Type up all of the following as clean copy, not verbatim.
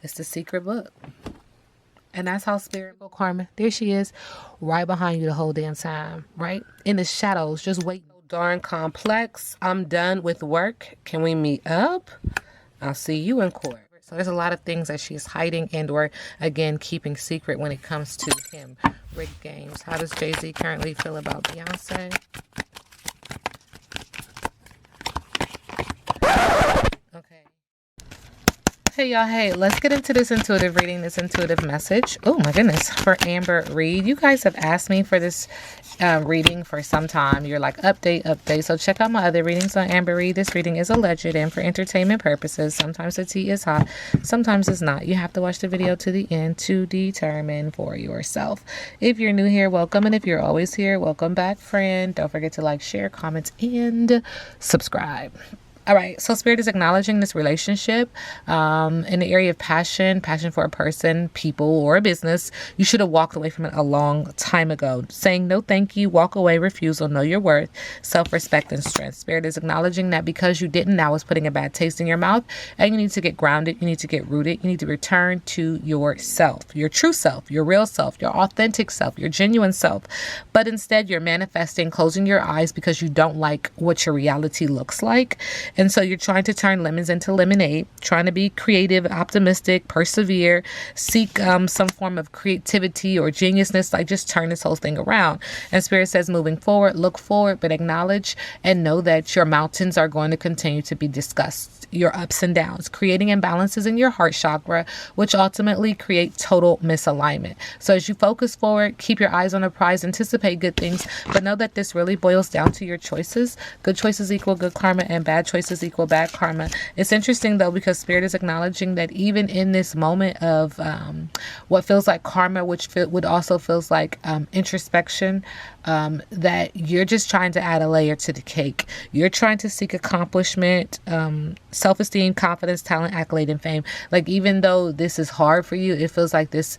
It's the secret book. And that's how Spirit will Karma. There she is, right behind you the whole damn time, right? In the shadows, just wait. Darn complex. I'm done with work. Can we meet up? I'll see you in court. So there's a lot of things that she's hiding and or, again, keeping secret when it comes to him. Rigged games. How does Jay-Z currently feel about Beyonce? Okay. Hey y'all, hey, let's get into this intuitive reading, this intuitive message. Oh my goodness, for Amber Reed. You guys have asked me for this reading for some time. You're like, update. So check out my other readings on Amber Reed. This reading is alleged and for entertainment purposes. Sometimes the tea is hot, sometimes it's not. You have to watch the video to the end to determine for yourself. If you're new here, welcome. And if you're always here, welcome back, friend. Don't forget to like, share, comment, and subscribe. All right, so Spirit is acknowledging this relationship in the area of passion for a person, people, or a business. You should have walked away from it a long time ago. Saying no thank you, walk away, refusal, know your worth, self-respect, and strength. Spirit is acknowledging that because you didn't, now it's putting a bad taste in your mouth, and you need to get grounded, you need to get rooted, you need to return to yourself, your true self, your real self, your authentic self, your genuine self. But instead, you're manifesting, closing your eyes because you don't like what your reality looks like. And so you're trying to turn lemons into lemonade, trying to be creative, optimistic, persevere, seek some form of creativity or geniusness, like just turn this whole thing around. And Spirit says moving forward, look forward, but acknowledge and know that your mountains are going to continue to be discussed, your ups and downs, creating imbalances in your heart chakra, which ultimately create total misalignment. So as you focus forward, keep your eyes on the prize, anticipate good things, but know that this really boils down to your choices. Good choices equal good karma and bad choices equal bad karma. It's interesting though, because Spirit is acknowledging that even in this moment of what feels like karma, which would also feels like introspection, that you're just trying to add a layer to the cake. You're trying to seek accomplishment, self-esteem, confidence, talent, accolade, and fame. Like, even though this is hard for you, it feels like this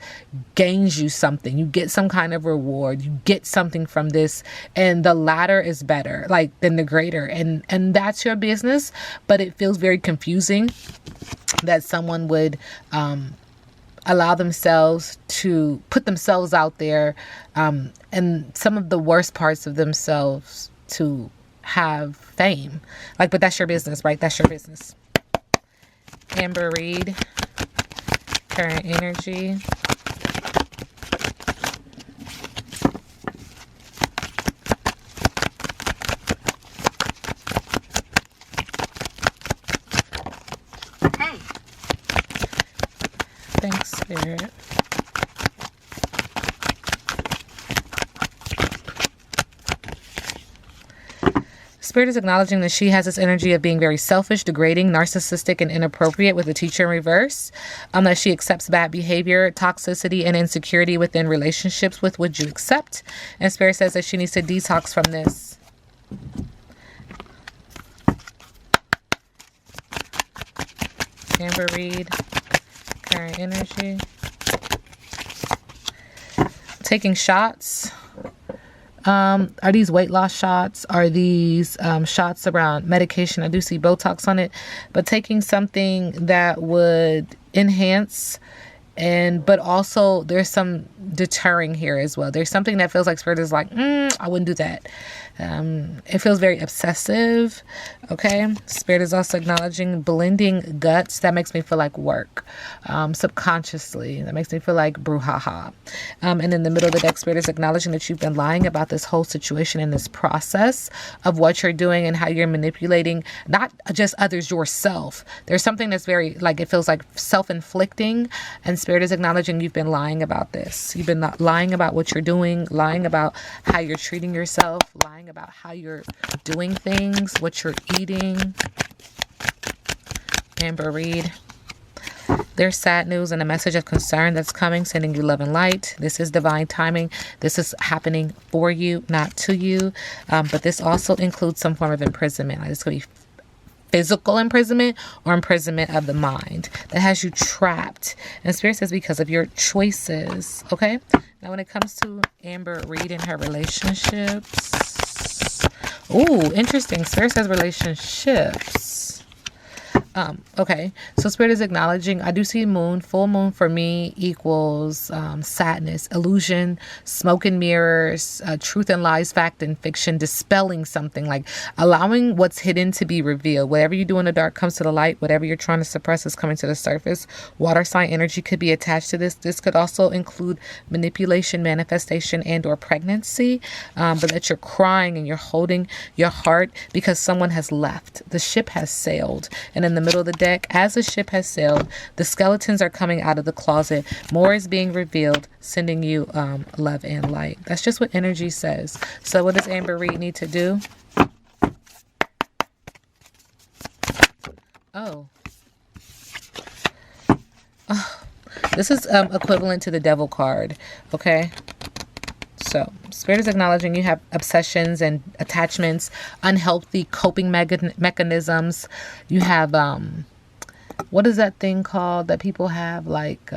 gains you something. You get some kind of reward. You get something from this, and the latter is better, like, than the greater. And that's your business, but it feels very confusing that someone would allow themselves to put themselves out there, and some of the worst parts of themselves to have fame. Like, but that's your business, right? That's your business. Amber Reed, current energy. Thanks, Spirit. Spirit is acknowledging that she has this energy of being very selfish, degrading, narcissistic, and inappropriate with the teacher in reverse. That she accepts bad behavior, toxicity, and insecurity within relationships with would you accept. And Spirit says that she needs to detox from this. Amber Reed, current energy. Taking shots. Are these weight loss shots? Are these shots around medication? I do see Botox on it, but taking something that would enhance, but also there's some deterring here as well. There's something that feels like Spirit is like, I wouldn't do that. It feels very obsessive. Okay. Spirit is also acknowledging blending guts. That makes me feel like work. Subconsciously, that makes me feel like brouhaha. And in the middle of the deck, Spirit is acknowledging that you've been lying about this whole situation and this process of what you're doing and how you're manipulating, not just others, yourself. There's something that's very, like, it feels like self-inflicting, and Spirit is acknowledging you've been lying about this. You've been lying about what you're doing, lying about how you're treating yourself, lying about how you're doing things, what you're eating. Amber Reed. There's sad news and a message of concern that's coming, sending you love and light. This is divine timing. This is happening for you, not to you. But this also includes some form of imprisonment. Like, it's going to be physical imprisonment or imprisonment of the mind that has you trapped. And Spirit says because of your choices. Okay. Now, when it comes to Amber Reed and her relationships, Ooh, interesting. Spirit says relationships. Okay, so Spirit is acknowledging, I do see moon. Full moon for me equals sadness, illusion, smoke and mirrors, truth and lies, fact and fiction, dispelling something, like allowing what's hidden to be revealed. Whatever you do in the dark comes to the light. Whatever you're trying to suppress is coming to the surface. Water sign energy could be attached to this. This could also include manipulation, manifestation, and or pregnancy, but that you're crying and you're holding your heart because someone has left. The ship has sailed, and in the middle of the deck, as the ship has sailed, the skeletons are coming out of the closet. More is being revealed, sending you love and light. That's just what energy says. So what does Amber Reed need to do? Oh, this is equivalent to the Devil card. Okay. So, Spirit is acknowledging you have obsessions and attachments, unhealthy coping mechanisms. You have, what is that thing called that people have? Like,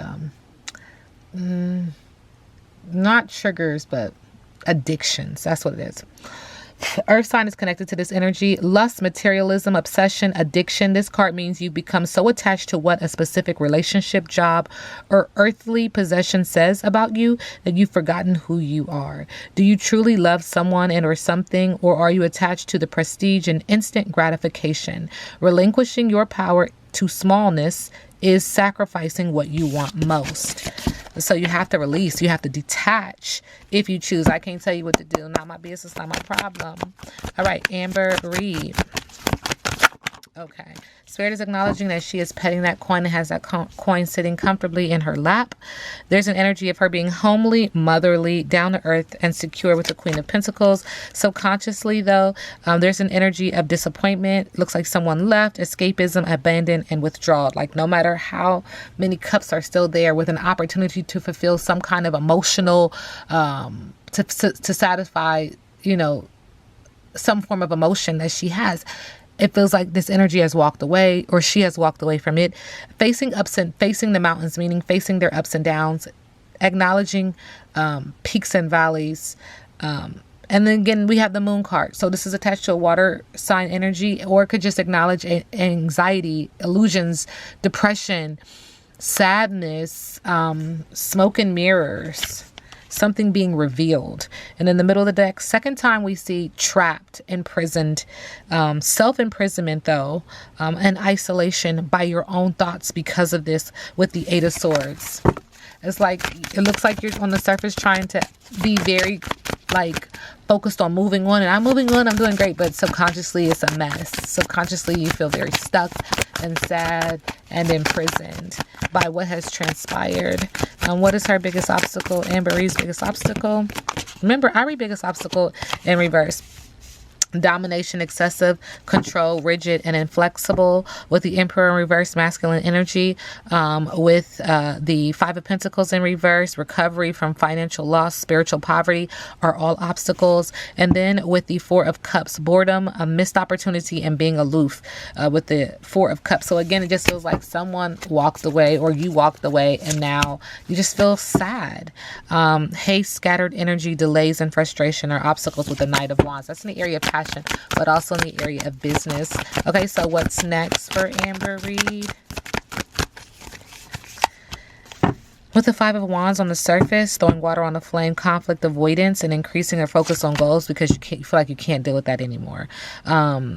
not triggers, but addictions. That's what it is. Earth sign is connected to this energy. Lust, materialism, obsession, addiction. This card means you become so attached to what a specific relationship, job, or earthly possession says about you that you've forgotten who you are. Do you truly love someone and or something, or are you attached to the prestige and instant gratification? Relinquishing your power to smallness is sacrificing what you want most. So you have to release, you have to detach if you choose. I can't tell you what to do. Not my business, not my problem. All right, Amber Reed. Okay. Spirit is acknowledging that she is petting that coin and has that coin sitting comfortably in her lap. There's an energy of her being homely, motherly, down to earth, and secure with the Queen of Pentacles. Subconsciously, though, there's an energy of disappointment. Looks like someone left, escapism, abandon, and withdrawal. Like no matter how many cups are still there, with an opportunity to fulfill some kind of emotional, to satisfy, you know, some form of emotion that she has. It feels like this energy has walked away, or she has walked away from it. Facing the mountains, meaning facing their ups and downs, acknowledging peaks and valleys. And then again, we have the moon card. So this is attached to a water sign energy, or it could just acknowledge anxiety, illusions, depression, sadness, smoke and mirrors. Something being revealed. And in the middle of the deck, second time we see trapped, imprisoned, self-imprisonment though, and isolation by your own thoughts because of this with the Eight of Swords. It's like, it looks like you're on the surface trying to be very like focused on moving on, and I'm moving on, I'm doing great, but subconsciously it's a mess. Subconsciously you feel very stuck and sad and imprisoned by what has transpired. What is her biggest obstacle? Amber Reed's biggest obstacle. Remember, I read biggest obstacle in reverse. Domination, excessive control, rigid and inflexible, with the Emperor in reverse, masculine energy, with the Five of Pentacles in reverse, recovery from financial loss, spiritual poverty are all obstacles. And then with the Four of Cups, boredom, a missed opportunity, and being aloof, with the Four of Cups. So again, it just feels like someone walked away, or you walked away, and now you just feel sad. Haste, scattered energy, delays and frustration are obstacles with the Knight of Wands. That's in the area of passion, but also in the area of business. Okay, so what's next for Amber Reed? With the Five of Wands on the surface, throwing water on the flame, conflict avoidance, and increasing their focus on goals because you feel like you can't deal with that anymore.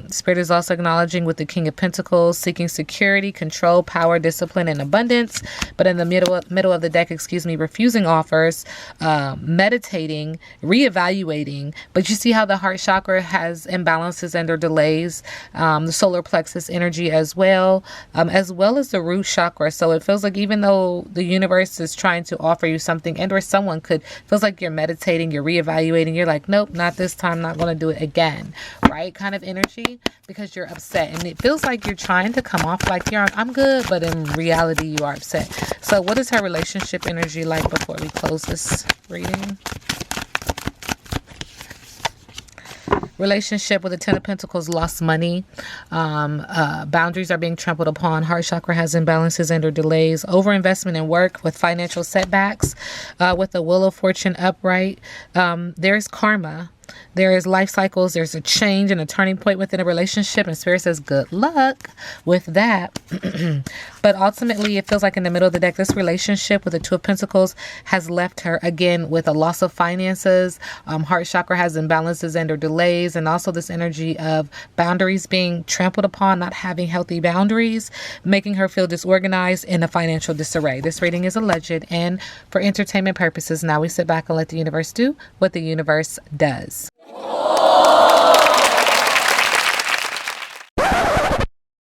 Spirit is also acknowledging with the King of Pentacles, seeking security, control, power, discipline, and abundance. But in the middle of the deck, refusing offers, meditating, reevaluating. But you see how the heart chakra has imbalances and or delays. The solar plexus energy as well as the root chakra. So it feels like even though the universe is trying to offer you something, and or someone feels like you're meditating, you're reevaluating, you're like, nope, not this time, not going to do it again, right? Kind of energy, because you're upset, and it feels like you're trying to come off like I'm good, but in reality you are upset. So what is her relationship energy like before we close this reading? Relationship with the Ten of Pentacles, lost money. Boundaries are being trampled upon. Heart chakra has imbalances and or delays. Overinvestment in work with financial setbacks. With the Wheel of Fortune upright. There's karma. There is life cycles. There's a change and a turning point within a relationship. And Spirit says, good luck with that. But ultimately, it feels like in the middle of the deck, this relationship with the Two of Pentacles has left her, again, with a loss of finances. Heart chakra has imbalances and or delays. And also this energy of boundaries being trampled upon, not having healthy boundaries, making her feel disorganized in a financial disarray. This reading is alleged and for entertainment purposes. Now we sit back and let the universe do what the universe does.